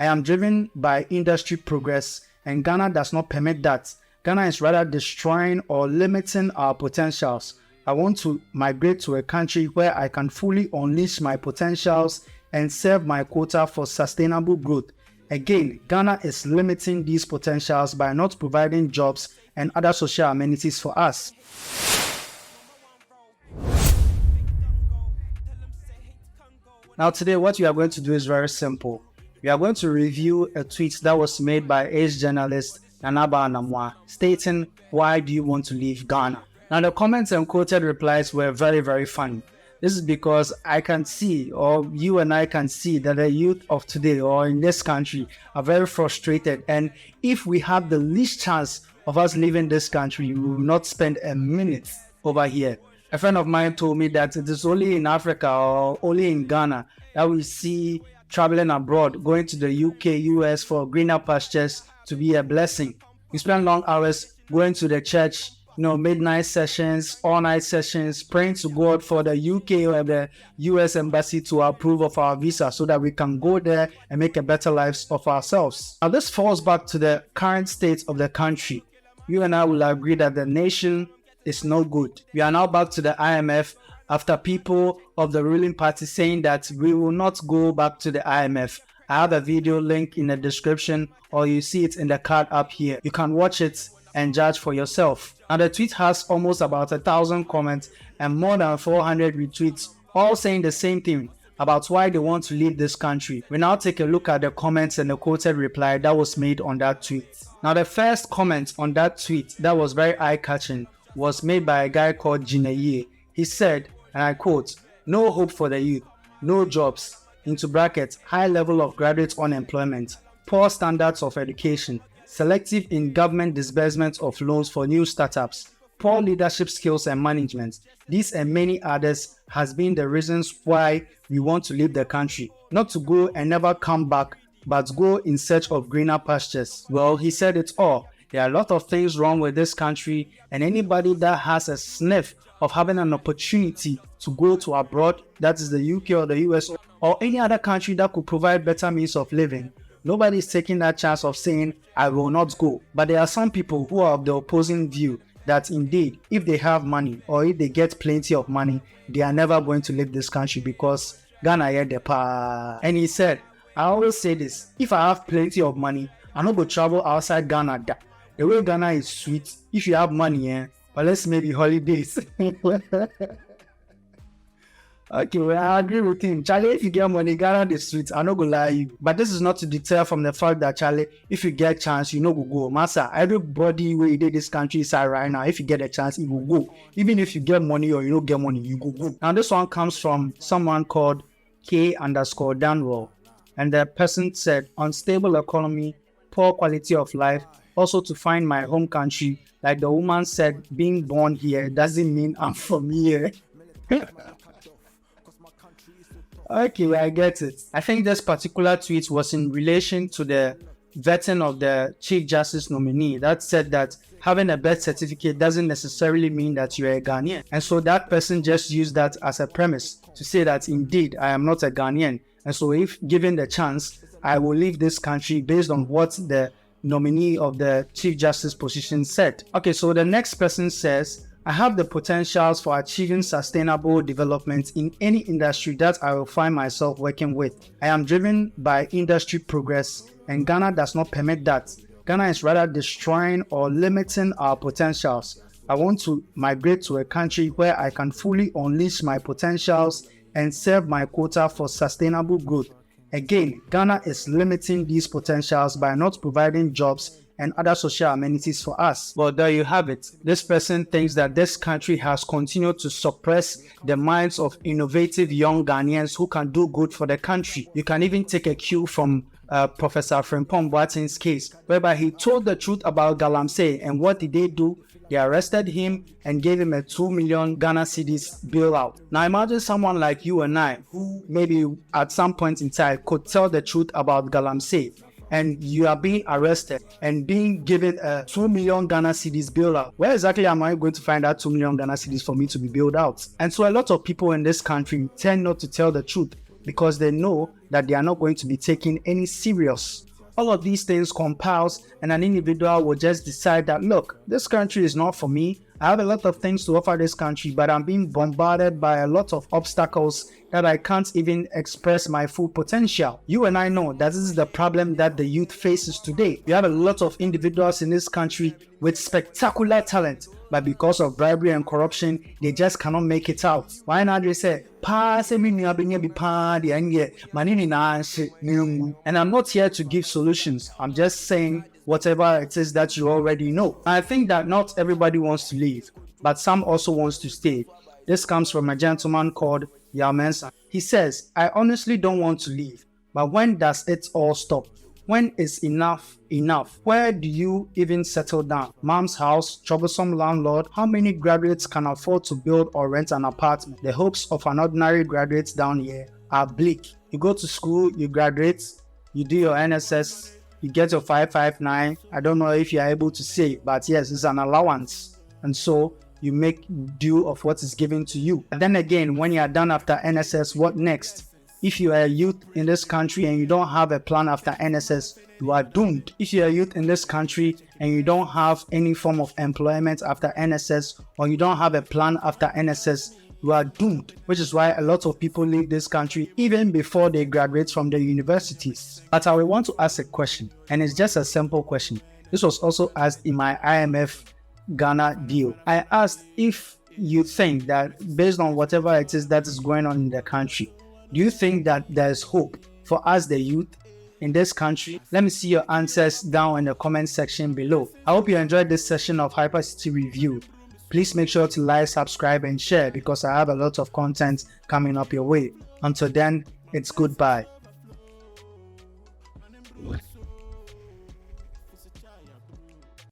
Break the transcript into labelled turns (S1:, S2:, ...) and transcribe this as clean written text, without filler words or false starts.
S1: I am driven by industry progress, and Ghana does not permit that. Ghana is rather destroying or limiting our potentials. I want to migrate to a country where I can fully unleash my potentials and serve my quota for sustainable growth. Again, Ghana is limiting these potentials by not providing jobs and other social amenities for us. Now today, what we are going to do is very simple. We are going to review a tweet that was made by ace journalist Nana Aba Anamoah stating, "Why do you want to leave Ghana?" Now the comments and quoted replies were very, very funny. This is because I can see, or you and I can see, that the youth of today or in this country are very frustrated. And if we have the least chance of us leaving this country, we will not spend a minute over here. A friend of mine told me that it is only in Africa or only in Ghana that we see traveling abroad, going to the UK, US for greener pastures to be a blessing. We spend long hours going to the church, midnight sessions, all-night sessions, praying to God for the UK or the US embassy to approve of our visa so that we can go there and make a better lives of ourselves. Now this falls back to the current state of the country. You and I will agree that the nation is no good. We are now back to the IMF after people of the ruling party saying that we will not go back to the IMF. I have a video link in the description, or you see it in the card up here. You can watch it and judge for yourself. Now the tweet has almost about 1,000 comments and more than 400 retweets, all saying the same thing about why they want to leave this country. We now take a look at the comments and the quoted reply that was made on that tweet. Now the first comment on that tweet that was very eye-catching was made by a guy called Jineye. He said, and I quote, "No hope for the youth, no jobs, into brackets, high level of graduate unemployment, poor standards of education, selective in government disbursement of loans for new startups, poor leadership skills and management. These and many others has been the reasons why we want to leave the country, not to go and never come back, but go in search of greener pastures." Well, he said it all. There are a lot of things wrong with this country, and anybody that has a sniff of having an opportunity to go to abroad, that is the UK or the US or any other country that could provide better means of living, nobody is taking that chance of saying, "I will not go." But there are some people who are of the opposing view that indeed, if they have money or if they get plenty of money, they are never going to leave this country because Ghana here the pa. And he said, "I always say this, if I have plenty of money, I'm not going to travel outside Ghana. The way Ghana is sweet, if you have money, but let's maybe holidays." Okay, well, I agree with him. Charlie, if you get money, Ghana is sweet. I'm not going to lie you. But this is not to deter from the fact that, Charlie, if you get a chance, you know go. Massa, everybody where you did this country side right now, if you get a chance, you will go. Even if you get money or you don't get money, you go. Now, this one comes from someone called K_Danwell. And the person said, "Unstable economy, poor quality of life. Also to find my home country, like the woman said, being born here doesn't mean I'm from here." Okay, well, I get it. I think this particular tweet was in relation to the vetting of the Chief Justice nominee that said that having a birth certificate doesn't necessarily mean that you're a Ghanaian. And so that person just used that as a premise to say that indeed I am not a Ghanaian. And so if given the chance, I will leave this country based on what the nominee of the Chief Justice position said. Okay, so the next person says, "I have the potentials for achieving sustainable development in any industry that I will find myself working with. I am driven by industry progress, and Ghana does not permit that. Ghana is rather destroying or limiting our potentials. I want to migrate to a country where I can fully unleash my potentials and serve my quota for sustainable growth. Again, Ghana is limiting these potentials by not providing jobs and other social amenities for us." Well, there you have it. This person thinks that this country has continued to suppress the minds of innovative young Ghanaians who can do good for the country. You can even take a cue from Professor Frimpong Boateng's case, whereby he told the truth about Galamsey, and what did they do? They arrested him and gave him a 2 million Ghana cedis bailout. Now imagine someone like you and I, who maybe at some point in time could tell the truth about Galamsey, and you are being arrested and being given a 2 million Ghana cedis bailout. Where exactly am I going to find that 2 million Ghana cedis for me to be bailed out? And so a lot of people in this country tend not to tell the truth because they know that they are not going to be taken any serious. All of these things compiles, and an individual will just decide that, look, this country is not for me. I have a lot of things to offer this country, but I'm being bombarded by a lot of obstacles that I can't even express my full potential. You and I know that this is the problem that the youth faces today. You have a lot of individuals in this country with spectacular talent, but because of bribery and corruption, they just cannot make it out. Why not they say, and I'm not here to give solutions. I'm just saying whatever it is that you already know. I think that not everybody wants to leave, but some also wants to stay. This comes from a gentleman called Yao Mensah. He says, I honestly don't want to leave, but when does it all stop? When is enough enough? Where do you even settle down? Mom's house, troublesome landlord. How many graduates can afford to build or rent an apartment? The hopes of an ordinary graduate down here are bleak. You go to school, you graduate, you do your NSS, you get your 559. I don't know if you're able to say, but yes, it's an allowance. And so you make due of what is given to you. And then again, when you are done after NSS, what next? If you are a youth in this country and you don't have a plan after NSS, you are doomed. If you are a youth in this country and you don't have any form of employment after NSS, or you don't have a plan after NSS, you are doomed. Which is why a lot of people leave this country even before they graduate from the universities. But I will want to ask a question, and it's just a simple question. This was also asked in my IMF Ghana deal. I asked if you think that based on whatever it is that is going on in the country, do you think that there's hope for us, the youth in this country? Let me see your answers down in the comment section below. I hope you enjoyed this session of Hypercity Review. Please make sure to like, subscribe, and share because I have a lot of content coming up your way. Until then, it's goodbye.